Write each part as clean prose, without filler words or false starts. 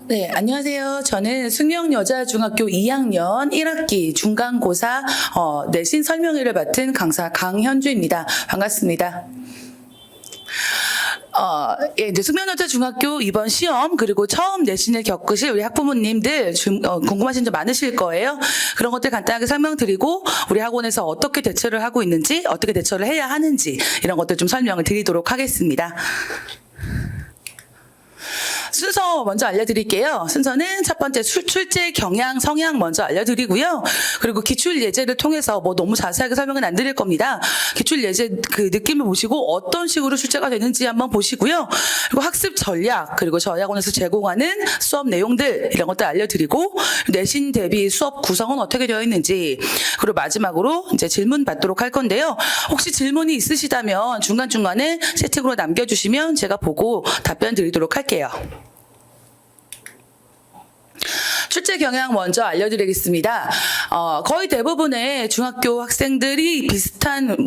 네, 안녕하세요. 저는 숙명여자중학교 2학년 1학기 중간고사 내신 설명회를 맡은 강사 강현주입니다. 반갑습니다. 이제 숙명여자중학교 이번 시험 그리고 처음 내신을 겪으실 우리 학부모님들 궁금하신 점 많으실 거예요. 그런 것들 간단하게 설명드리고 우리 학원에서 어떻게 대처를 하고 있는지 어떻게 대처를 해야 하는지 이런 것들 좀 설명을 드리도록 하겠습니다. 순서 먼저 알려드릴게요. 순서는 첫 번째 출제 경향, 성향 먼저 알려드리고요. 그리고 기출 예제를 통해서 너무 자세하게 설명은 안 드릴 겁니다. 기출 예제 그 느낌을 보시고 어떤 식으로 출제가 되는지 한번 보시고요. 그리고 학습 전략, 그리고 저희 학원에서 제공하는 수업 내용들 이런 것들 알려드리고 내신 대비 수업 구성은 어떻게 되어 있는지 그리고 마지막으로 이제 질문 받도록 할 건데요. 혹시 질문이 있으시다면 중간중간에 채팅으로 남겨주시면 제가 보고 답변 드리도록 할게요. 출제 경향 먼저 알려드리겠습니다. 거의 대부분의 중학교 학생들이 비슷한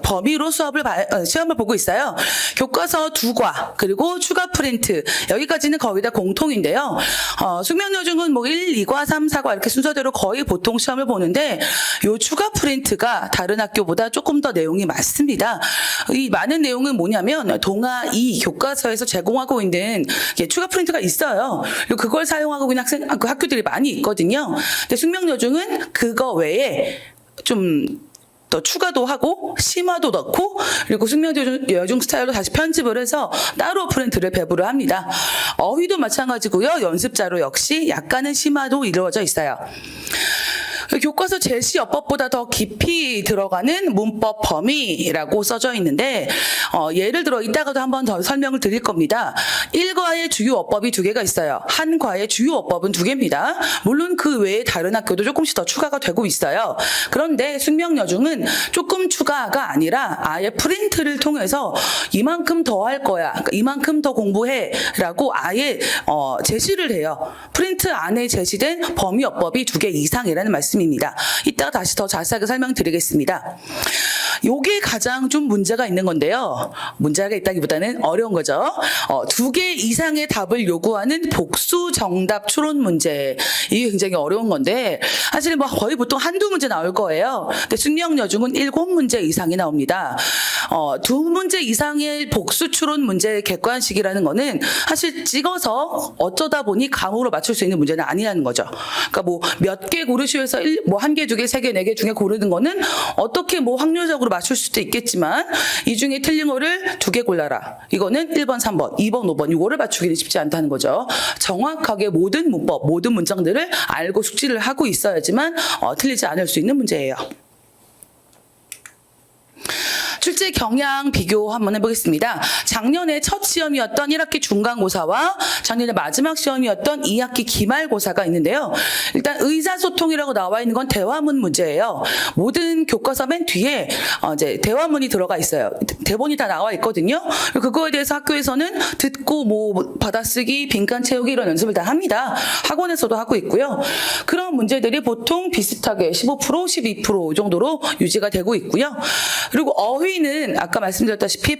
범위로 시험을 보고 있어요. 교과서 2과 그리고 추가 프린트 여기까지는 거의 다 공통인데요. 숙명여중은 1, 2과, 3, 4과 이렇게 순서대로 거의 보통 시험을 보는데 이 추가 프린트가 다른 학교보다 조금 더 내용이 많습니다. 이 많은 내용은 뭐냐면 동아 2 교과서에서 제공하고 있는 추가 프린트가 있어요. 그리고 그걸 사용하고 있는 학교들이 많이 있거든요. 근데 숙명여중은 그거 외에 좀 더 추가도 하고 심화도 넣고 그리고 숙명여중 스타일로 다시 편집을 해서 따로 프린트를 배부를 합니다. 어휘도 마찬가지고요. 연습자료 역시 약간의 심화도 이루어져 있어요. 교과서 제시어법보다 더 깊이 들어가는 문법 범위라고 써져 있는데 예를 들어 이따가도 한번 더 설명을 드릴 겁니다. 1과의 주요 어법이 2개가 있어요. 한 과의 주요 어법은 2개입니다. 물론 그 외에 다른 학교도 조금씩 더 추가가 되고 있어요. 그런데 숙명여중은 조금 추가가 아니라 아예 프린트를 통해서 이만큼 더 할 거야. 그러니까 이만큼 더 공부해 라고 아예 제시를 해요. 프린트 안에 제시된 범위 어법이 2개 이상이라는 말씀입니다. 이따가 다시 더 자세하게 설명드리겠습니다. 요게 가장 좀 문제가 있는 건데요. 문제가 있다기보다는 어려운 거죠. 2개 이상의 답을 요구하는 복수 정답 추론 문제. 이게 굉장히 어려운 건데 사실 거의 보통 한두 문제 나올 거예요. 근데 숙명여중은 7문제 이상이 나옵니다. 2문제 이상의 복수 추론 문제 객관식이라는 거는 사실 찍어서 어쩌다 보니 감으로 맞출 수 있는 문제는 아니라는 거죠. 그러니까 몇 개 고르시오 해서 1개, 2개, 3개, 4개 중에 고르는 거는 어떻게 확률적으로 맞출 수도 있겠지만 이 중에 틀린 거를 2개 골라라. 이거는 1번, 3번, 2번, 5번 이거를 맞추기는 쉽지 않다는 거죠. 정확하게 모든 문법, 모든 문장들을 알고 숙지를 하고 있어야지만 틀리지 않을 수 있는 문제예요. 출제 경향 비교 한번 해보겠습니다. 작년에 첫 시험이었던 1학기 중간고사와 작년에 마지막 시험이었던 2학기 기말고사가 있는데요. 일단 의사소통이라고 나와 있는 건 대화문 문제예요. 모든 교과서 맨 뒤에 이제 대화문이 들어가 있어요. 대본이 다 나와 있거든요. 그거에 대해서 학교에서는 듣고 받아쓰기, 빈칸 채우기 이런 연습을 다 합니다. 학원에서도 하고 있고요. 그런 문제들이 보통 비슷하게 15%, 12% 정도로 유지가 되고 있고요. 그리고 어휘는 아까 말씀드렸다시피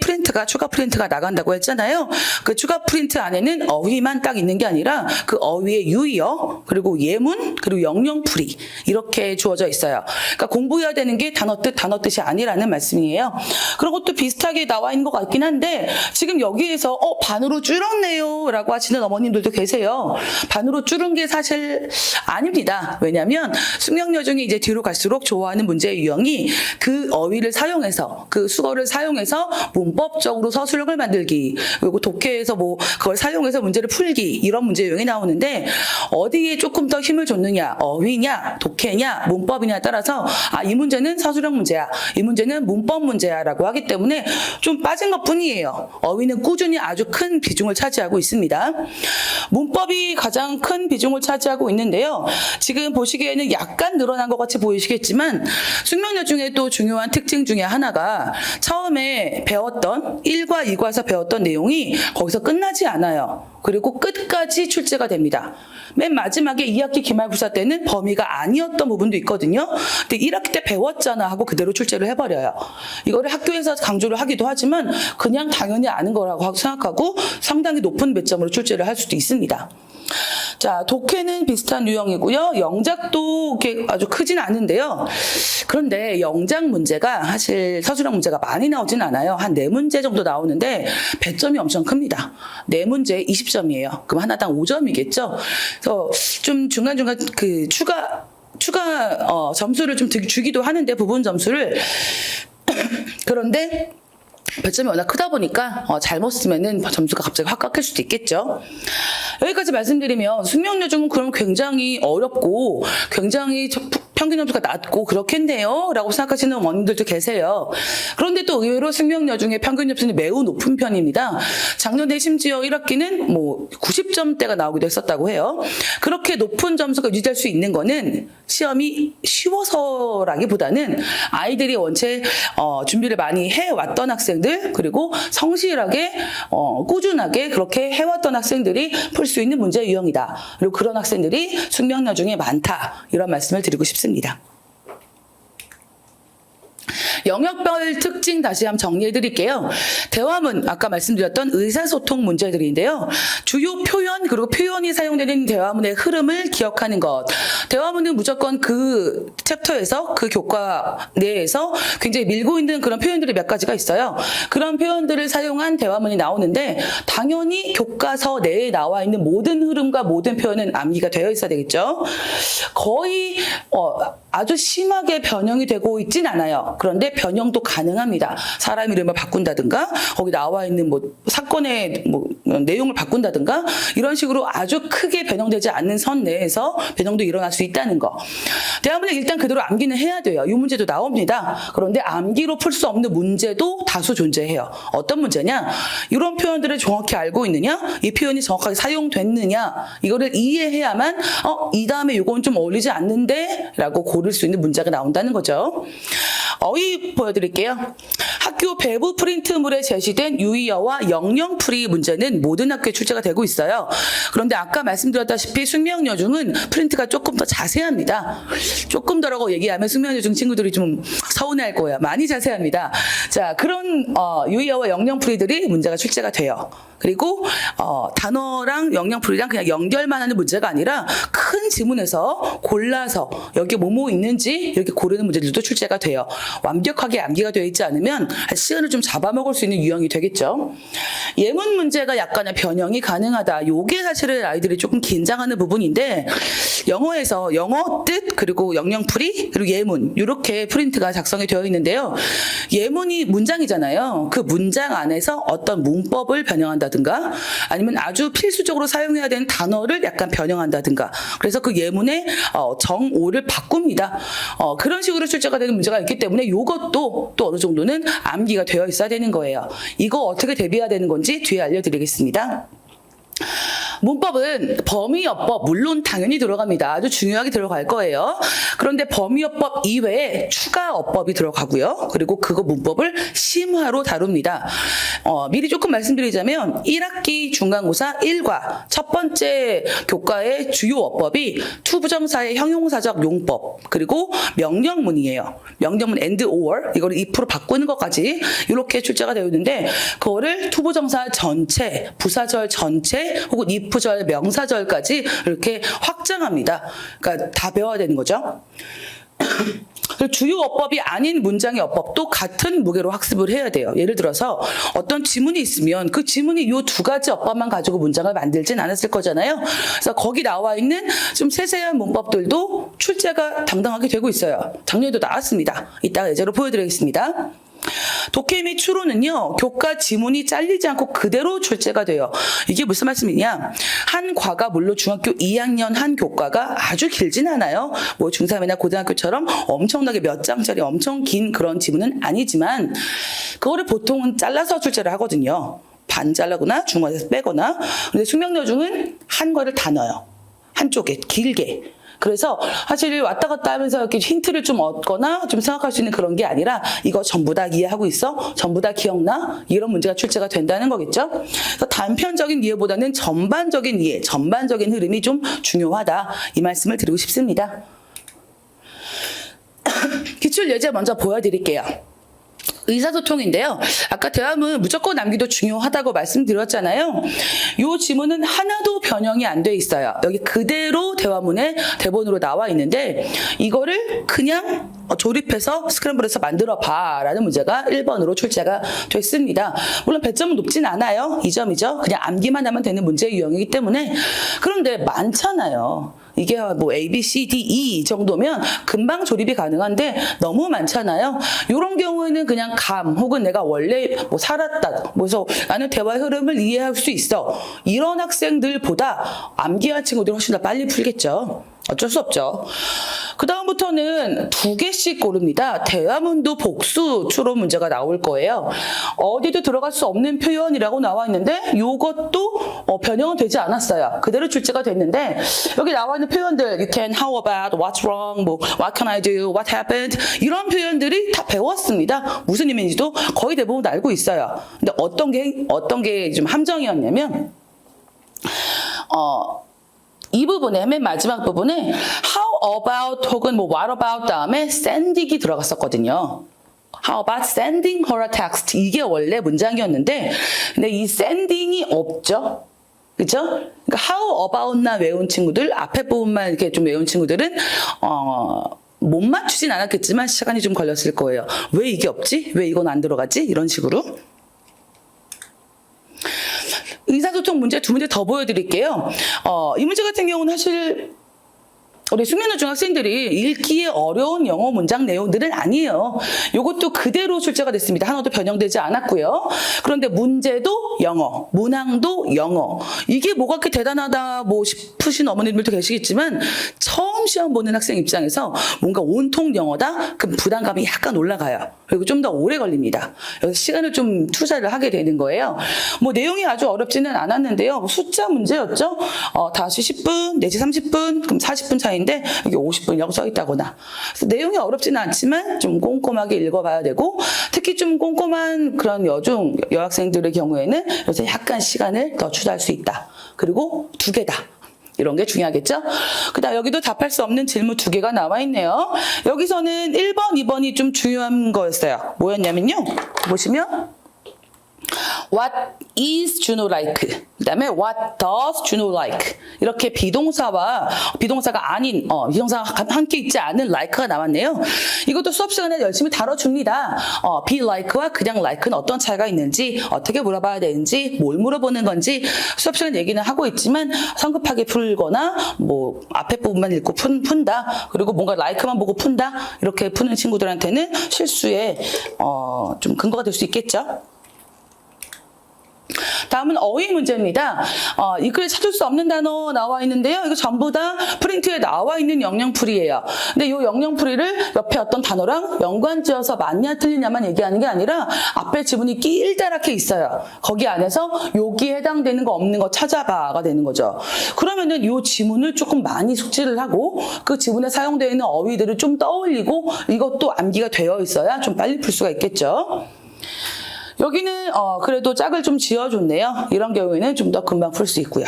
추가 프린트가 나간다고 했잖아요. 그 추가 프린트 안에는 어휘만 딱 있는 게 아니라 그 어휘의 유의어, 그리고 예문, 그리고 영영풀이 이렇게 주어져 있어요. 그러니까 공부해야 되는 게 단어 뜻이 아니라는 말씀이에요. 그런 것도 비슷하게 나와 있는 것 같긴 한데 지금 여기에서 반으로 줄었네요 라고 하시는 어머님들도 계세요. 반으로 줄은 게 사실 아닙니다. 왜냐하면 숙명여중이 이제 뒤로 갈수록 좋아하는 문제의 유형이 그 어휘를 사용해서 그 수거를 사용해서 문법적으로 서술형을 만들기 그리고 독해에서 그걸 사용해서 문제를 풀기 이런 문제 유형이 나오는데 어디에 조금 더 힘을 줬느냐 어휘냐 독해냐 문법이냐에 따라서 이 문제는 서술형 문제야 이 문제는 문법 문제야 라고 하기 때문에 좀 빠진 것 뿐이에요. 어휘는 꾸준히 아주 큰 비중을 차지하고 있습니다. 문법이 가장 큰 비중을 차지하고 있는데요. 지금 보시기에는 약간 늘어난 것 같이 보이시겠지만 숙명여중의 또 중요한 특징 중에 하나가 보니까 처음에 배웠던 1과 2과에서 배웠던 내용이 거기서 끝나지 않아요. 그리고 끝까지 출제가 됩니다. 맨 마지막에 2학기 기말고사 때는 범위가 아니었던 부분도 있거든요. 근데 1학기 때 배웠잖아 하고 그대로 출제를 해버려요. 이거를 학교에서 강조를 하기도 하지만 그냥 당연히 아는 거라고 생각하고 상당히 높은 배점으로 출제를 할 수도 있습니다. 자, 독해는 비슷한 유형이고요. 영작도 이렇게 아주 크진 않은데요. 그런데 영작 문제가 사실 서술형 문제가 많이 나오진 않아요. 한 4문제 정도 나오는데 배점이 엄청 큽니다. 4문제 20점이에요. 그럼 하나당 5점이겠죠. 그래서 좀 중간중간 그 추가 점수를 좀 주기도 하는데 부분 점수를 그런데 배점이 워낙 크다 보니까 잘못 쓰면은 점수가 갑자기 확 깎일 수도 있겠죠. 여기까지 말씀드리면 숙명여중은 그럼 굉장히 어렵고 굉장히 평균 점수가 낮고 그렇겠네요 라고 생각하시는 원님들도 계세요. 그런데 또 의외로 숙명여중의 평균 점수는 매우 높은 편입니다. 작년에 심지어 1학기는 뭐 90점대가 나오기도 했었다고 해요. 그렇게 높은 점수가 유지될 수 있는 거는 시험이 쉬워서라기보다는 아이들이 원체 준비를 많이 해왔던 학생들 그리고 성실하게 꾸준하게 그렇게 해왔던 학생들이 풀 수 있는 문제 유형이다. 그리고 그런 학생들이 숙명여중에 많다. 이런 말씀을 드리고 싶습니다. 영역별 특징 다시 한번 정리해 드릴게요. 대화문 아까 말씀드렸던 의사소통 문제들인데요. 주요 표현 그리고 표현이 사용되는 대화문의 흐름을 기억하는 것. 대화문은 무조건 그 챕터에서 그 교과 내에서 굉장히 밀고 있는 그런 표현들이 몇 가지가 있어요. 그런 표현들을 사용한 대화문이 나오는데 당연히 교과서 내에 나와 있는 모든 흐름과 모든 표현은 암기가 되어 있어야 되겠죠. 거의 아주 심하게 변형이 되고 있진 않아요. 그런데 변형도 가능합니다. 사람 이름을 바꾼다든가 거기 나와 있는 뭐 사건의 뭐 내용을 바꾼다든가 이런 식으로 아주 크게 변형되지 않는 선 내에서 변형도 일어날 수 있다는 거. 대화문에 일단 그대로 암기는 해야 돼요. 이 문제도 나옵니다. 그런데 암기로 풀 수 없는 문제도 다수 존재해요. 어떤 문제냐? 이런 표현들을 정확히 알고 있느냐? 이 표현이 정확하게 사용됐느냐? 이거를 이해해야만 이 다음에 이건 좀 어울리지 않는데? 라고 고를 수 있는 문제가 나온다는 거죠. 어휘 보여드릴게요. 학교 배부 프린트물에 제시된 유의어와 영영풀이 문제는 모든 학교에 출제가 되고 있어요. 그런데 아까 말씀드렸다시피 숙명여중은 프린트가 조금 더 자세합니다. 조금 더라고 얘기하면 숙명여중 친구들이 좀 서운해할 거예요. 많이 자세합니다. 자, 그런 유의어와 영영풀이들이 문제가 출제가 돼요. 그리고 단어랑 영영풀이랑 그냥 연결만 하는 문제가 아니라 큰 지문에서 골라서 여기 뭐뭐 있는지 이렇게 고르는 문제들도 출제가 돼요. 완벽하게 암기가 되어 있지 않으면 시간을 좀 잡아먹을 수 있는 유형이 되겠죠. 예문 문제가 약간의 변형이 가능하다. 요게 사실은 아이들이 조금 긴장하는 부분인데 영어에서 영어 뜻 그리고 영영풀이 그리고 예문 이렇게 프린트가 작성이 되어 있는데요. 예문이 문장이잖아요. 그 문장 안에서 어떤 문법을 변형한다든가 아니면 아주 필수적으로 사용해야 되는 단어를 약간 변형한다든가 그래서 그 예문의 정오를 바꿉니다. 그런 식으로 출제가 되는 문제가 있기 때문에 이것도 또 어느 정도는 암기가 되어 있어야 되는 거예요. 이거 어떻게 대비해야 되는 건지 뒤에 알려드리겠습니다. 문법은 범위어법 물론 당연히 들어갑니다. 아주 중요하게 들어갈 거예요. 그런데 범위어법 이외에 추가어법이 들어가고요. 그리고 그거 문법을 심화로 다룹니다. 미리 조금 말씀드리자면 1학기 중간고사 1과 첫 번째 교과의 주요 어법이 투부정사의 형용사적 용법 그리고 명령문이에요. 명령문 and or 이거를 if로 바꾸는 것까지 이렇게 출제가 되어 있는데 그거를 투부정사 전체, 부사절 전체 혹은 if절, 명사절까지 이렇게 확장합니다. 그러니까 다 배워야 되는 거죠. 주요 어법이 아닌 문장의 어법도 같은 무게로 학습을 해야 돼요. 예를 들어서 어떤 지문이 있으면 그 지문이 이 두 가지 어법만 가지고 문장을 만들진 않았을 거잖아요. 그래서 거기 나와 있는 좀 세세한 문법들도 출제가 당당하게 되고 있어요. 작년에도 나왔습니다. 이따가 예제로 보여드리겠습니다. 독해 및 추론은요 교과 지문이 잘리지 않고 그대로 출제가 돼요. 이게 무슨 말씀이냐, 한 과가 물론 중학교 2학년 한 교과가 아주 길진 않아요. 뭐 중3이나 고등학교처럼 엄청나게 몇 장짜리 엄청 긴 그런 지문은 아니지만 그거를 보통은 잘라서 출제를 하거든요. 반 잘라거나 중간에서 빼거나. 근데 숙명여중은 한 거를 다 넣어요. 한쪽에 길게. 그래서 사실 왔다 갔다 하면서 이렇게 힌트를 좀 얻거나 좀 생각할 수 있는 그런 게 아니라 이거 전부 다 이해하고 있어? 전부 다 기억나? 이런 문제가 출제가 된다는 거겠죠? 그래서 단편적인 이해보다는 전반적인 이해, 전반적인 흐름이 좀 중요하다. 이 말씀을 드리고 싶습니다. 기출 예제 먼저 보여드릴게요. 의사소통인데요. 아까 대화문 무조건 남기도 중요하다고 말씀드렸잖아요. 이 지문은 하나도 변형이 안 돼 있어요. 여기 그대로 대화문에 대본으로 나와 있는데 이거를 그냥 조립해서 스크램블해서 만들어봐 라는 문제가 1번으로 출제가 됐습니다. 물론 배점은 높진 않아요. 2점이죠. 그냥 암기만 하면 되는 문제 유형이기 때문에. 그런데 많잖아요. 이게 뭐 A, B, C, D, E 정도면 금방 조립이 가능한데 너무 많잖아요. 이런 경우에는 그냥 감 혹은 내가 원래 뭐 살았다. 그래서 나는 대화의 흐름을 이해할 수 있어. 이런 학생들보다 암기한 친구들이 훨씬 더 빨리 풀겠죠. 어쩔 수 없죠. 그 다음부터는 2개씩 고릅니다. 대화문도 복수 추론 문제가 나올 거예요. 어디도 들어갈 수 없는 표현이라고 나와 있는데 이것도 변형은 되지 않았어요. 그대로 출제가 됐는데 여기 나와 있는 표현들 you can, how about, what's wrong, 뭐 what can I do, what happened 이런 표현들이 다 배웠습니다. 무슨 의미인지도 거의 대부분 알고 있어요. 근데 어떤 게 좀 함정이었냐면 이 부분에 맨 마지막 부분에 how about 혹은 뭐 what about 다음에 sending이 들어갔었거든요. How about sending her a text? 이게 원래 문장이었는데 근데 이 sending이 없죠. 그죠? 그러니까 how about나 외운 친구들 앞에 부분만 이렇게 좀 외운 친구들은 못 맞추진 않았겠지만 시간이 좀 걸렸을 거예요. 왜 이게 없지? 왜 이건 안 들어가지? 이런 식으로. 의사소통 문제 2문제 더 보여드릴게요. 이 문제 같은 경우는 사실 우리 숙련도 중학생들이 읽기에 어려운 영어 문장 내용들은 아니에요. 이것도 그대로 출제가 됐습니다. 하나도 변형되지 않았고요. 그런데 문제도 영어, 문항도 영어. 이게 뭐가 그렇게 대단하다 뭐 싶으신 어머님들도 계시겠지만 처음 시험 보는 학생 입장에서 뭔가 온통 영어다? 그럼 부담감이 약간 올라가요. 그리고 좀 더 오래 걸립니다. 여기서 시간을 좀 투자를 하게 되는 거예요. 뭐 내용이 아주 어렵지는 않았는데요. 숫자 문제였죠. 다시 10분 내지 30분 그럼 40분 차이인데 여기 50분이라고 써 있다거나. 그래서 내용이 어렵지는 않지만 좀 꼼꼼하게 읽어봐야 되고 특히 좀 꼼꼼한 그런 여학생들의 경우에는 여기서 약간 시간을 더 투자할 수 있다. 그리고 2개다. 이런 게 중요하겠죠? 그 다음 여기도 답할 수 없는 질문 2개가 나와 있네요. 여기서는 1번, 2번이 좀 중요한 거였어요. 뭐였냐면요. 보시면 What is Juno like? 그 다음에 What does Juno like? 이렇게 비동사가 아닌 비동사가 함께 있지 않은 like가 나왔네요. 이것도 수업 시간에 열심히 다뤄줍니다. be like와 그냥 like는 어떤 차이가 있는지 어떻게 물어봐야 되는지 뭘 물어보는 건지 수업 시간 얘기는 하고 있지만 성급하게 풀거나 뭐 앞에 부분만 읽고 푼다. 그리고 뭔가 like만 보고 푼다. 이렇게 푸는 친구들한테는 실수에 좀 근거가 될 수 있겠죠. 다음은 어휘 문제입니다. 이 글에 찾을 수 없는 단어 나와 있는데요. 이거 전부 다 프린트에 나와 있는 영영풀이에요. 근데 이 영영풀이를 옆에 어떤 단어랑 연관지어서 맞냐 틀리냐만 얘기하는 게 아니라 앞에 지문이 끼일다랗게 있어요. 거기 안에서 여기에 해당되는 거 없는 거 찾아봐가 되는 거죠. 그러면은 이 지문을 조금 많이 숙지를 하고 그 지문에 사용되어 있는 어휘들을 좀 떠올리고 이것도 암기가 되어 있어야 좀 빨리 풀 수가 있겠죠. 여기는 그래도 짝을 좀 지어줬네요. 이런 경우에는 좀 더 금방 풀 수 있고요.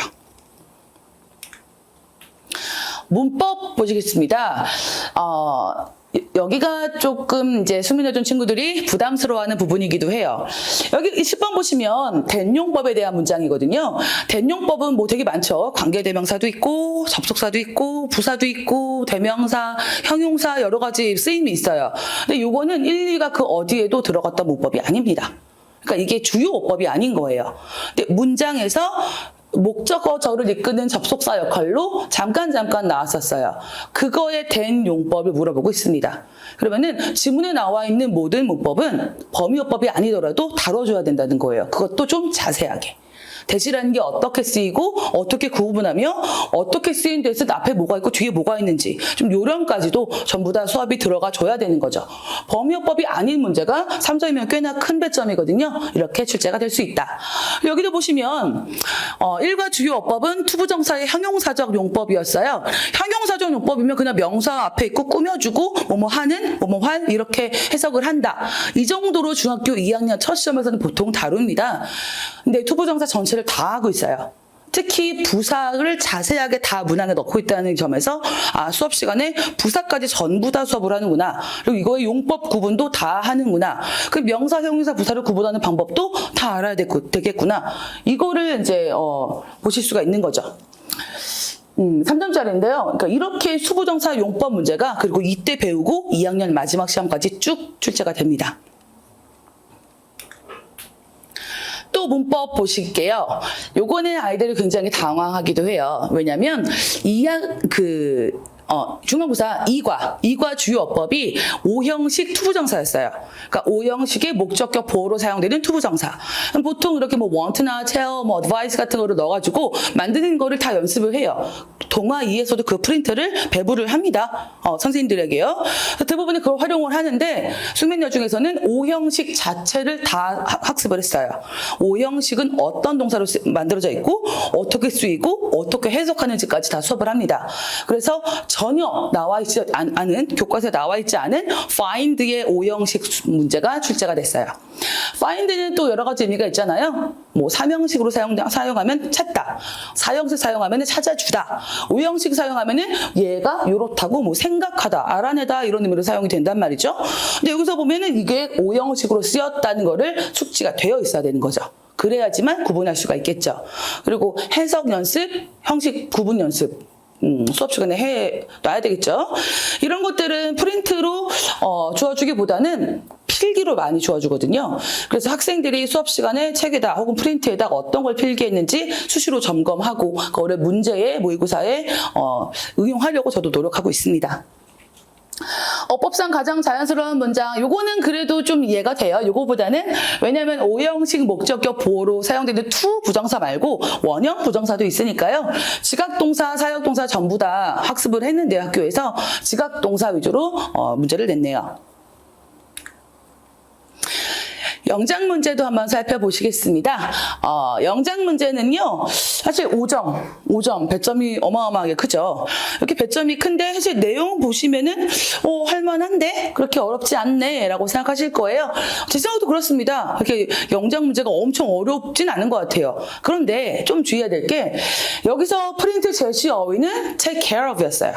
문법 보시겠습니다. 여기가 조금 이제 숙련해준 친구들이 부담스러워하는 부분이기도 해요. 여기 10번 보시면 대용법에 대한 문장이거든요. 대용법은 뭐 되게 많죠. 관계대명사도 있고 접속사도 있고 부사도 있고 대명사, 형용사 여러 가지 쓰임이 있어요. 근데 요거는 일리가 그 어디에도 들어갔던 문법이 아닙니다. 그러니까 이게 주요 어법이 아닌 거예요. 근데 문장에서 목적어절을 이끄는 접속사 역할로 잠깐 나왔었어요. 그거에 된 용법을 물어보고 있습니다. 그러면은 지문에 나와 있는 모든 문법은 범위어법이 아니더라도 다뤄줘야 된다는 거예요. 그것도 좀 자세하게. 대시라는 게 어떻게 쓰이고 어떻게 구분하며 어떻게 쓰인 데서 앞에 뭐가 있고 뒤에 뭐가 있는지 좀 요령까지도 전부 다 수업이 들어가 줘야 되는 거죠. 범위어법이 아닌 문제가 3점이면 꽤나 큰 배점이거든요. 이렇게 출제가 될 수 있다. 여기도 보시면 일과 주요 어법은 투부정사의 형용사적 용법이었어요. 형용사적 용법이면 그냥 명사 앞에 있고 꾸며주고 뭐뭐 하는 뭐뭐 할 이렇게 해석을 한다. 이 정도로 중학교 2학년 첫 시험에서는 보통 다룹니다. 근데 투부정사 전체를 다 하고 있어요. 특히 부사를 자세하게 다 문항에 넣고 있다는 점에서 수업 시간에 부사까지 전부 다 수업을 하는구나. 그리고 이거의 용법 구분도 다 하는구나. 그 명사, 형용사, 부사를 구분하는 방법도 다 알아야 되겠구나. 이거를 이제 보실 수가 있는 거죠. 3점짜리인데요. 그러니까 이렇게 수부정사 용법 문제가 그리고 이때 배우고 2학년 마지막 시험까지 쭉 출제가 됩니다. 또 문법 보실게요. 요거는 아이들이 굉장히 당황하기도 해요. 왜냐면 중간고사 2과 주요 어법이 5형식 투부정사였어요. 그러니까 5형식의 목적격 보호로 사용되는 투부정사. 보통 이렇게 뭐 want나 tell, 뭐 advise 같은 거를 넣어가지고 만드는 거를 다 연습을 해요. 동화 2에서도 그 프린트를 배부를 합니다. 선생님들에게요. 대부분이 그걸 활용을 하는데 숙면여 중에서는 5형식 자체를 다 학습을 했어요. 5형식은 어떤 동사로 만들어져 있고 어떻게 쓰이고 어떻게 해석하는지까지 다 수업을 합니다. 그래서 전혀 나와 있지 않은 교과서에 나와 있지 않은 find의 5형식 문제가 출제가 됐어요. find는 또 여러 가지 의미가 있잖아요. 뭐 3형식으로 사용하면 찾다, 4형식 사용하면 찾아주다, 5형식 사용하면은 얘가 요렇다고 뭐 생각하다, 알아내다 이런 의미로 사용이 된단 말이죠. 근데 여기서 보면은 이게 5형식으로 쓰였다는 거를 숙지가 되어 있어야 되는 거죠. 그래야지만 구분할 수가 있겠죠. 그리고 해석 연습, 형식 구분 연습. 수업 시간에 해놔야 되겠죠. 이런 것들은 프린트로 주어주기보다는 필기로 많이 주어주거든요. 그래서 학생들이 수업 시간에 책에다 혹은 프린트에다가 어떤 걸 필기했는지 수시로 점검하고 그거를 문제에 모의고사에 응용하려고 저도 노력하고 있습니다. 어법상 가장 자연스러운 문장, 요거는 그래도 좀 이해가 돼요. 요거보다는 왜냐하면 5형식 목적격 보호로 사용되는 to 부정사 말고 원형 부정사도 있으니까요. 지각동사, 사역동사 전부 다 학습을 했는데 학교에서 지각동사 위주로 문제를 냈네요. 영작 문제도 한번 살펴보시겠습니다. 영작 문제는요, 사실 5점, 배점이 어마어마하게 크죠. 이렇게 배점이 큰데, 사실 내용 보시면은, 할만한데? 그렇게 어렵지 않네? 라고 생각하실 거예요. 제 생각도 그렇습니다. 이렇게 영작 문제가 엄청 어렵진 않은 것 같아요. 그런데 좀 주의해야 될 게, 여기서 프린트 제시 어휘는 take care of 였어요.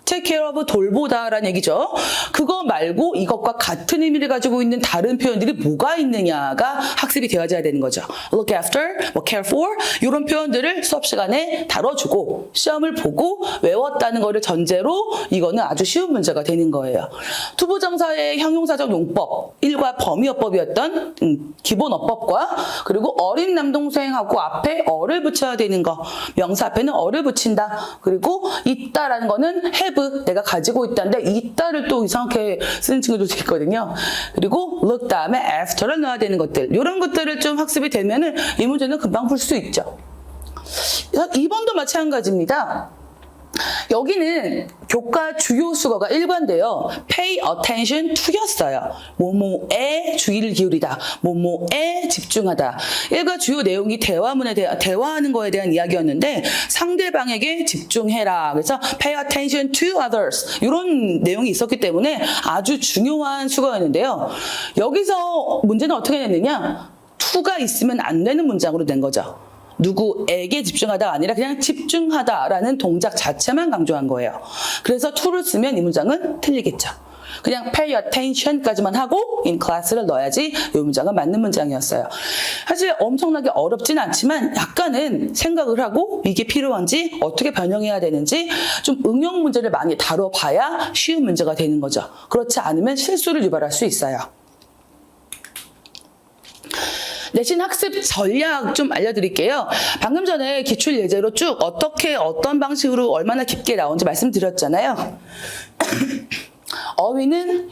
take care of 돌보다라는 얘기죠. 그거 말고 이것과 같은 의미를 가지고 있는 다른 표현들이 뭐가 있느냐가 학습이 되어져야 되는 거죠. look after, 뭐 care for 이런 표현들을 수업 시간에 다뤄주고 시험을 보고 외웠다는 거를 전제로 이거는 아주 쉬운 문제가 되는 거예요. 투부정사의 형용사적 용법, 1과 범위어법이었던 기본 어법과 그리고 어린 남동생하고 앞에 어를 붙여야 되는 거, 명사 앞에는 어를 붙인다. 그리고 있다라는 거는 have, 내가 가지고 있다는데 있다를 또 이상하게 쓰는 친구들도 있거든요. 그리고 look 다음에 after를 넣어야 되는 것들, 이런 것들을 좀 학습이 되면은 이 문제는 금방 풀 수 있죠. 2번도 마찬가지입니다. 여기는 교과 주요 수거가 1과인데요. pay attention to였어요. 뭐뭐에 주의를 기울이다. 뭐뭐에 집중하다. 1과 주요 내용이 대화하는 거에 대한 이야기였는데 상대방에게 집중해라. 그래서 pay attention to others. 이런 내용이 있었기 때문에 아주 중요한 수거였는데요. 여기서 문제는 어떻게 냈느냐? to가 있으면 안 되는 문장으로 낸 거죠. 누구에게 집중하다가 아니라 그냥 집중하다라는 동작 자체만 강조한 거예요. 그래서 to를 쓰면 이 문장은 틀리겠죠. 그냥 pay attention까지만 하고 in class를 넣어야지 이 문장은 맞는 문장이었어요. 사실 엄청나게 어렵진 않지만 약간은 생각을 하고 이게 필요한지 어떻게 변형해야 되는지 좀 응용 문제를 많이 다뤄봐야 쉬운 문제가 되는 거죠. 그렇지 않으면 실수를 유발할 수 있어요. 내신 학습 전략 좀 알려드릴게요. 방금 전에 기출 예제로 쭉 어떻게 어떤 방식으로 얼마나 깊게 나온지 말씀드렸잖아요. 어휘는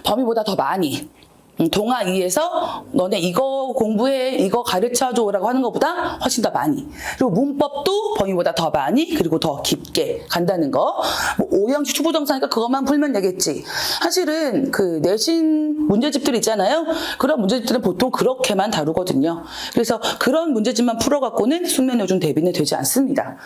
범위보다 더 많이 동화 2에서 너네 이거 공부해, 이거 가르쳐줘라고 하는 것보다 훨씬 더 많이. 그리고 문법도 범위보다 더 많이, 그리고 더 깊게 간다는 거. 뭐 오형식 초보정사니까 그것만 풀면 되겠지. 사실은 그 내신 문제집들 있잖아요. 그런 문제집들은 보통 그렇게만 다루거든요. 그래서 그런 문제집만 풀어갖고는 숙면요중 대비는 되지 않습니다.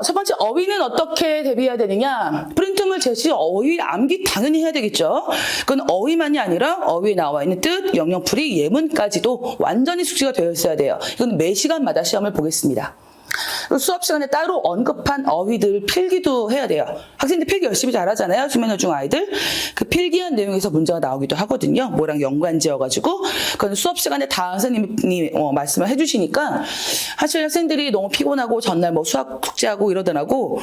첫 번째, 어휘는 어떻게 대비해야 되느냐? 프린트물 제시, 어휘, 암기 당연히 해야 되겠죠. 그건 어휘만이 아니라 어휘에 나와 있는 뜻, 영역풀이, 예문까지도 완전히 숙지가 되어 있어야 돼요. 이건 매 시간마다 시험을 보겠습니다. 수업 시간에 따로 언급한 어휘들 필기도 해야 돼요. 학생들 필기 열심히 잘하잖아요. 숙면요중 아이들. 그 필기한 내용에서 문제가 나오기도 하거든요. 뭐랑 연관지어가지고. 그건 수업 시간에 다 선생님이 말씀을 해주시니까 사실 학생들이 너무 피곤하고 전날 뭐 수학 숙제하고 이러더라고.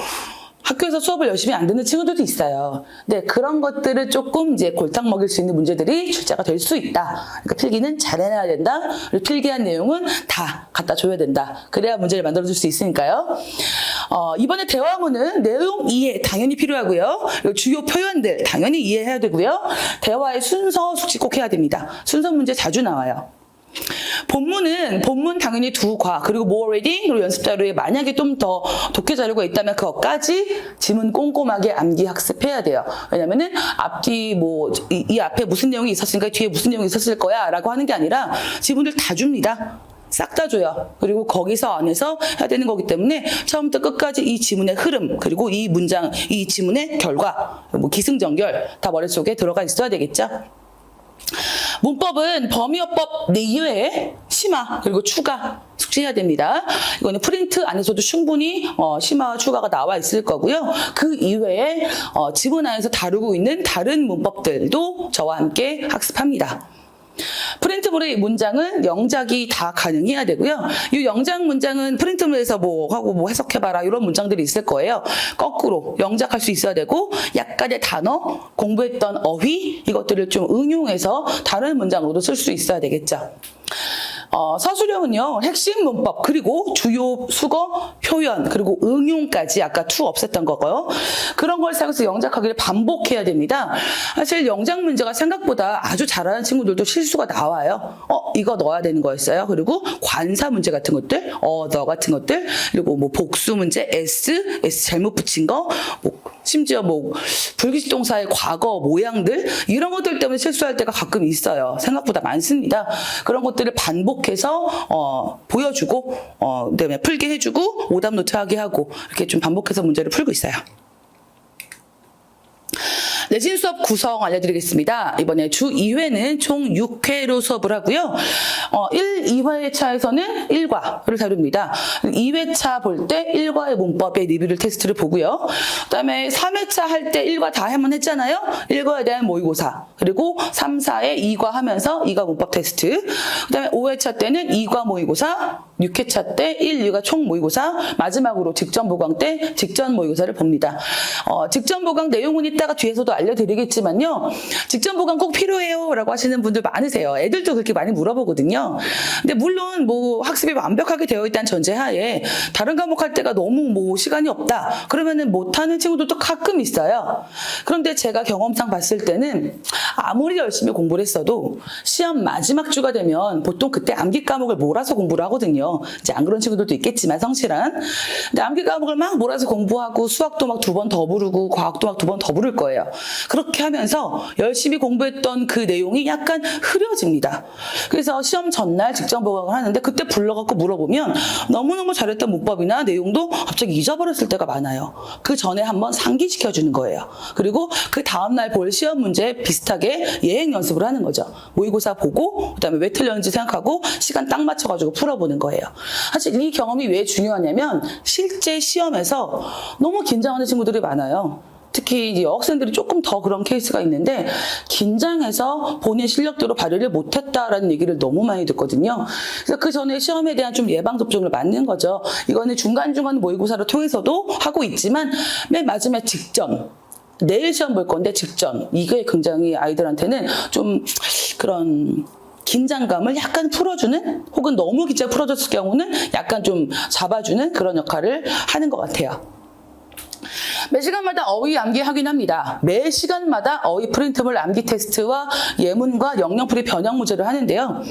학교에서 수업을 열심히 안 듣는 친구들도 있어요. 근데 그런 것들을 조금 이제 골탕 먹일 수 있는 문제들이 출제가 될 수 있다. 그러니까 필기는 잘 해놔야 된다. 그리고 필기한 내용은 다 갖다 줘야 된다. 그래야 문제를 만들어줄 수 있으니까요. 이번에 대화문은 내용 이해 당연히 필요하고요. 그리고 주요 표현들 당연히 이해해야 되고요. 대화의 순서 숙지 꼭 해야 됩니다. 순서 문제 자주 나와요. 본문 당연히 두 과, 그리고 more reading, 그리고 연습 자료에 만약에 좀 더 독해 자료가 있다면 그것까지 지문 꼼꼼하게 암기 학습해야 돼요. 왜냐면은 앞뒤 이 앞에 무슨 내용이 있었으니까 뒤에 무슨 내용이 있었을 거야 라고 하는 게 아니라 지문들 다 줍니다. 싹 다 줘요. 그리고 거기서 안에서 해야 되는 거기 때문에 처음부터 끝까지 이 지문의 흐름, 그리고 이 문장, 이 지문의 결과, 기승전결 다 머릿속에 들어가 있어야 되겠죠. 문법은 범위어법 내외에 심화 그리고 추가 숙지해야 됩니다. 이거는 프린트 안에서도 충분히 심화와 추가가 나와 있을 거고요. 그 이외에 지문 안에서 다루고 있는 다른 문법들도 저와 함께 학습합니다. 프린트물의 문장은 영작이 다 가능해야 되고요. 이 영작 문장은 프린트물에서 하고 해석해봐라 이런 문장들이 있을 거예요. 거꾸로 영작할 수 있어야 되고 약간의 단어, 공부했던 어휘 이것들을 좀 응용해서 다른 문장으로도 쓸 수 있어야 되겠죠. 서술형은요, 핵심 문법, 그리고 주요 수거, 표현, 그리고 응용까지 아까 투 없앴던 거고요. 그런 걸 사용해서 영작하기를 반복해야 됩니다. 사실 영작 문제가 생각보다 아주 잘하는 친구들도 실수가 나와요. 이거 넣어야 되는 거였어요. 그리고 관사 문제 같은 것들, 너 같은 것들, 그리고 복수 문제, S 잘못 붙인 거, 심지어 불규칙 동사의 과거 모양들, 이런 것들 때문에 실수할 때가 가끔 있어요. 생각보다 많습니다. 그런 것들을 반복해서 보여주고 그다음에 풀게 해주고 오답 노트하게 하고 이렇게 좀 반복해서 문제를 풀고 있어요. 내신 수업 구성 알려드리겠습니다. 이번에 주 2회는 총 6회로 수업을 하고요. 1, 2회차에서는 1과를 다룹니다. 2회차 볼 때 1과의 문법의 리뷰를 테스트를 보고요. 그다음에 3회차 할 때 1과 다 해만 했잖아요. 1과에 대한 모의고사. 그리고 3, 4에 2과 하면서 2과 문법 테스트. 그다음에 5회차 때는 2과 모의고사. 6회차 때 1, 2과 총 모의고사. 마지막으로 직전 보강 때 직전 모의고사를 봅니다. 직전 보강 내용은 이따가 뒤에서도 알려드리겠지만요. 직전 보강 꼭 필요해요 라고 하시는 분들 많으세요. 애들도 그렇게 많이 물어보거든요. 근데 물론 학습이 완벽하게 되어 있다는 전제하에 다른 과목 할 때가 너무 시간이 없다. 그러면은 못하는 친구들도 가끔 있어요. 그런데 제가 경험상 봤을 때는 아무리 열심히 공부를 했어도 시험 마지막 주가 되면 보통 그때 암기 과목을 몰아서 공부를 하거든요. 이제 안 그런 친구들도 있겠지만 성실한. 근데 암기 과목을 막 몰아서 공부하고 수학도 막 2번 더 부르고 과학도 막 2번 더 부를 거예요. 그렇게 하면서 열심히 공부했던 그 내용이 약간 흐려집니다. 그래서 시험 전날 직전 보강을 하는데 그때 불러갖고 물어보면 너무너무 잘했던 문법이나 내용도 갑자기 잊어버렸을 때가 많아요. 그 전에 한번 상기시켜주는 거예요. 그리고 그 다음날 볼 시험 문제 비슷하게 예행 연습을 하는 거죠. 모의고사 보고 그다음에 왜 틀렸는지 생각하고 시간 딱 맞춰가지고 풀어보는 거예요. 사실 이 경험이 왜 중요하냐면 실제 시험에서 너무 긴장하는 친구들이 많아요. 특히 이제 여학생들이 조금 더 그런 케이스가 있는데 긴장해서 본인 실력대로 발휘를 못했다라는 얘기를 너무 많이 듣거든요. 그래서 그 전에 시험에 대한 좀 예방접종을 맞는 거죠. 이거는 중간중간 모의고사를 통해서도 하고 있지만 맨 마지막 직전, 내일 시험 볼 건데 직전, 이게 굉장히 아이들한테는 좀 그런 긴장감을 약간 풀어주는, 혹은 너무 긴장 풀어줬을 경우는 약간 좀 잡아주는 그런 역할을 하는 것 같아요. 매 시간마다 어휘 암기 확인합니다. 매 시간마다 어휘 프린트물 암기 테스트와 예문과 영영풀이 변형 문제를 하는데요.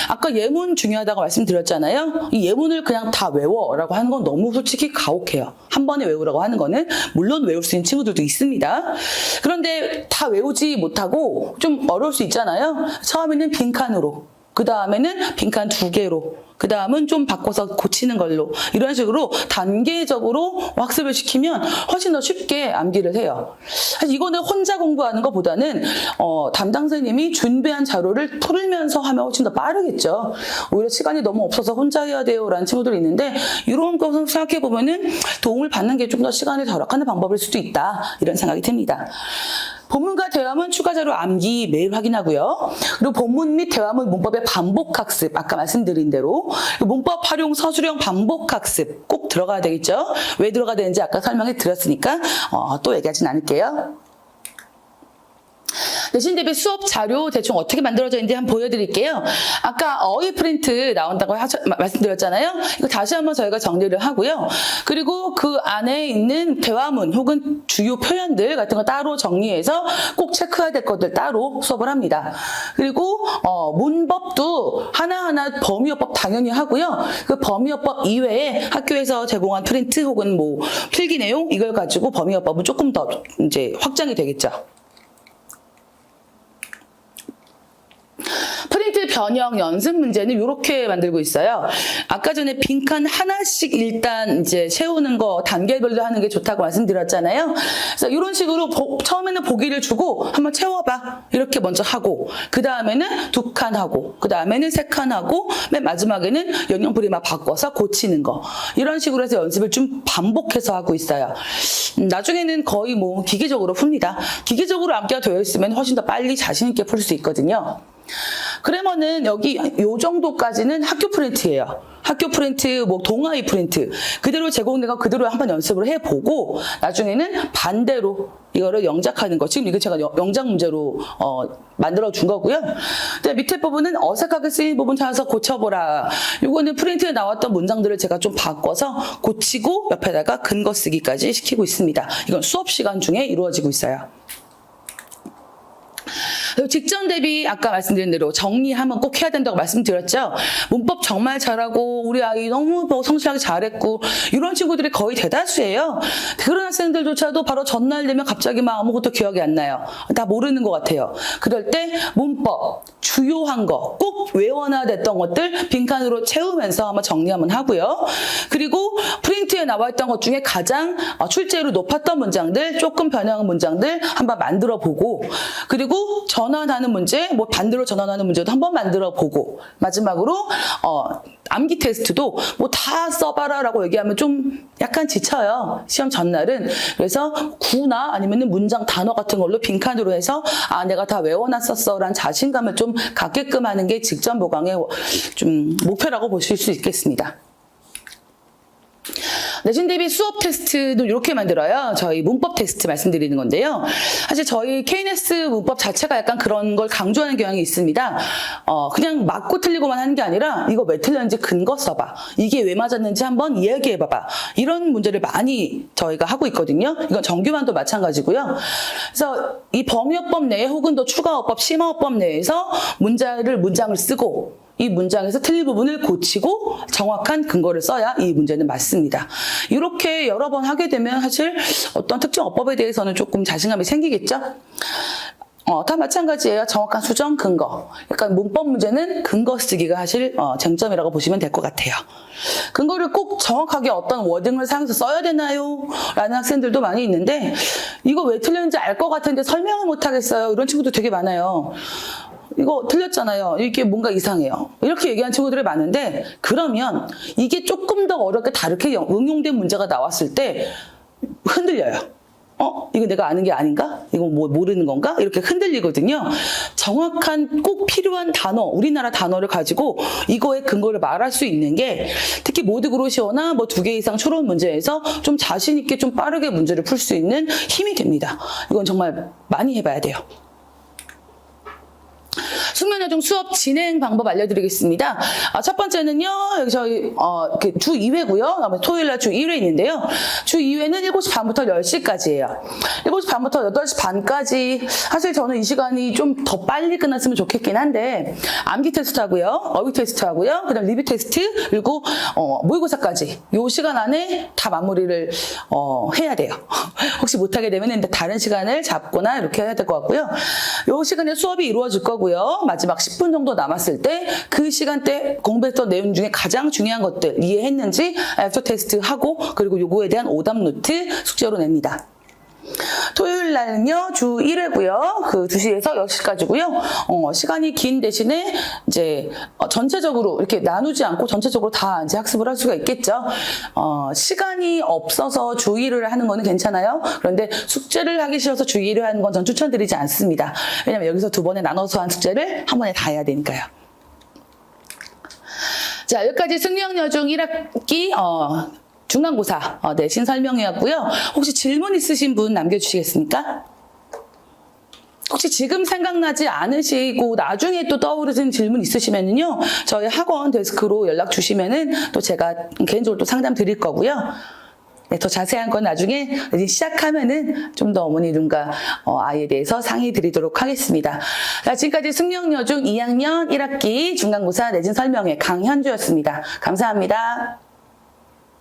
아까 예문 중요하다고 말씀드렸잖아요. 이 예문을 그냥 다 외워라고 하는 건 너무 솔직히 가혹해요. 한 번에 외우라고 하는 거는 물론 외울 수 있는 친구들도 있습니다. 그런데 다 외우지 못하고 좀 어려울 수 있잖아요. 처음에는 빈칸으로, 그 다음에는 빈칸 2개로, 그 다음은 좀 바꿔서 고치는 걸로 이런 식으로 단계적으로 학습을 시키면 훨씬 더 쉽게 암기를 해요. 사실 이거는 혼자 공부하는 것보다는 담당 선생님이 준비한 자료를 풀면서 하면 훨씬 더 빠르겠죠. 오히려 시간이 너무 없어서 혼자 해야 돼요 라는 친구들이 있는데 이런 것을 생각해보면은 도움을 받는 게 좀 더 시간을 절약하는 방법일 수도 있다 이런 생각이 듭니다. 본문과 대화문 추가 자료 암기 매일 확인하고요. 그리고 본문 및 대화문 문법의 반복 학습, 아까 말씀드린 대로 문법 활용 서술형 반복 학습 꼭 들어가야 되겠죠. 왜 들어가야 되는지 아까 설명해 드렸으니까 또 얘기하진 않을게요. 내신 대비 수업 자료 대충 어떻게 만들어져 있는지 한번 보여드릴게요. 아까 어휘 프린트 나온다고 말씀드렸잖아요. 이거 다시 한번 저희가 정리를 하고요. 그리고 그 안에 있는 대화문 혹은 주요 표현들 같은 거 따로 정리해서 꼭 체크해야 될 것들 따로 수업을 합니다. 그리고 문법도 하나하나 범위어법 당연히 하고요. 그 범위어법 이외에 학교에서 제공한 프린트 혹은 뭐 필기 내용 이걸 가지고 범위어법은 조금 더 이제 확장이 되겠죠. 프린트 변형 연습 문제는 이렇게 만들고 있어요. 아까 전에 빈칸 하나씩 일단 이제 채우는 거 단계별로 하는 게 좋다고 말씀드렸잖아요. 그래서 이런 식으로 처음에는 보기를 주고 한번 채워봐 이렇게 먼저 하고 그 다음에는 2칸 하고 그 다음에는 3칸 하고 맨 마지막에는 영영풀이 막 바꿔서 고치는 거 이런 식으로 해서 연습을 좀 반복해서 하고 있어요. 나중에는 거의 뭐 기계적으로 풉니다. 기계적으로 암기가 되어 있으면 훨씬 더 빨리 자신 있게 풀 수 있거든요. 그러면은 여기 요 정도까지는 학교 프린트예요. 학교 프린트, 뭐 동아리 프린트 그대로 제공된 거 그대로 한번 연습을 해보고 나중에는 반대로 이거를 영작하는 거 지금 이거 제가 영작 문제로 만들어 준 거고요. 근데 밑에 부분은 어색하게 쓰인 부분 찾아서 고쳐보라. 이거는 프린트에 나왔던 문장들을 제가 좀 바꿔서 고치고 옆에다가 근거 쓰기까지 시키고 있습니다. 이건 수업 시간 중에 이루어지고 있어요. 직전 대비 아까 말씀드린 대로 정리 한번 꼭 해야 된다고 말씀드렸죠. 문법 정말 잘하고 우리 아이 너무 성실하게 잘했고 이런 친구들이 거의 대다수예요. 그런 학생들조차도 바로 전날 되면 갑자기 막 아무것도 기억이 안 나요. 다 모르는 것 같아요. 그럴 때 문법 주요한 거 꼭 외워놔야 됐던 것들 빈칸으로 채우면서 한번 정리 한번 하고요. 그리고 프린트에 나와 있던 것 중에 가장 출제율이 높았던 문장들 조금 변형한 문장들 한번 만들어 보고 그리고 전환하는 문제, 뭐 반대로 전환하는 문제도 한번 만들어 보고 마지막으로 암기 테스트도 뭐 다 써봐라라고 얘기하면 좀 약간 지쳐요. 시험 전날은. 그래서 구나 아니면은 문장 단어 같은 걸로 빈칸으로 해서 내가 다 외워놨었어라는 자신감을 좀 갖게끔 하는 게 직전 보강의 좀 목표라고 보실 수 있겠습니다. 내신 대비 수업 테스트도 이렇게 만들어요. 저희 문법 테스트 말씀드리는 건데요. 사실 저희 KNS 문법 자체가 약간 그런 걸 강조하는 경향이 있습니다. 그냥 맞고 틀리고만 하는 게 아니라 이거 왜 틀렸는지 근거 써봐. 이게 왜 맞았는지 한번 이야기해봐봐. 이런 문제를 많이 저희가 하고 있거든요. 이건 정규반도 마찬가지고요. 그래서 이 범위어법 내에 혹은 또 추가어법, 심화어법 내에서 문장을 쓰고 이 문장에서 틀린 부분을 고치고 정확한 근거를 써야 이 문제는 맞습니다. 이렇게 여러 번 하게 되면 사실 어떤 특정 어법에 대해서는 조금 자신감이 생기겠죠? 다 마찬가지예요. 정확한 수정, 근거. 약간 문법 문제는 근거 쓰기가 사실 쟁점이라고 보시면 될 것 같아요. 근거를 꼭 정확하게 어떤 워딩을 사용해서 써야 되나요? 라는 학생들도 많이 있는데 이거 왜 틀렸는지 알 것 같은데 설명을 못 하겠어요. 이런 친구도 되게 많아요. 이거 틀렸잖아요. 이게 뭔가 이상해요. 이렇게 얘기하는 친구들이 많은데 그러면 이게 조금 더 어렵게 다르게 응용된 문제가 나왔을 때 흔들려요. 이거 내가 아는 게 아닌가? 이거 뭐 모르는 건가? 이렇게 흔들리거든요. 정확한 꼭 필요한 단어, 우리나라 단어를 가지고 이거의 근거를 말할 수 있는 게 특히 모드 그로시어나 뭐 2개 이상 추론 문제에서 좀 자신 있게 좀 빠르게 문제를 풀 수 있는 힘이 됩니다. 이건 정말 많이 해봐야 돼요. 숙면여중 수업 진행 방법 알려드리겠습니다. 첫 번째는요, 여기 저희 이렇게 주 2회고요. 그다음에 토요일날 주 1회 있는데요. 주 2회는 7시 반부터 10시까지예요. 7시 반부터 8시 반까지 사실 저는 이 시간이 좀 더 빨리 끝났으면 좋겠긴 한데 암기 테스트 하고요, 어휘 테스트 하고요, 그다음 리뷰 테스트 그리고 모의고사까지 이 시간 안에 다 마무리를 해야 돼요. 혹시 못하게 되면 다른 시간을 잡거나 이렇게 해야 될 것 같고요. 이 시간에 수업이 이루어질 거고요. 마지막 10분 정도 남았을 때 그 시간대 공부했던 내용 중에 가장 중요한 것들 이해했는지 애프터 테스트 하고 그리고 요거에 대한 오답 노트 숙제로 냅니다. 토요일 날은요, 주 1회고요. 그 2시에서 10시까지고요. 시간이 긴 대신에 이제 전체적으로 이렇게 나누지 않고 전체적으로 다 이제 학습을 할 수가 있겠죠. 시간이 없어서 주 1회를 하는 거는 괜찮아요. 그런데 숙제를 하기 싫어서 주 1회 하는 건 전 추천드리지 않습니다. 왜냐면 여기서 두 번에 나눠서 한 숙제를 한 번에 다 해야 되니까요. 자, 여기까지 승리여중 1학기 중간고사 내신 설명이었고요. 혹시 질문 있으신 분 남겨주시겠습니까? 혹시 지금 생각나지 않으시고 나중에 또 떠오르는 질문 있으시면은요, 저희 학원 데스크로 연락 주시면은 또 제가 개인적으로 또 상담 드릴 거고요. 네, 더 자세한 건 나중에 이제 시작하면은 좀 더 어머니들과 아이에 대해서 상의 드리도록 하겠습니다. 자, 지금까지 승려여중 2학년 1학기 중간고사 내신 설명회 강현주였습니다. 감사합니다.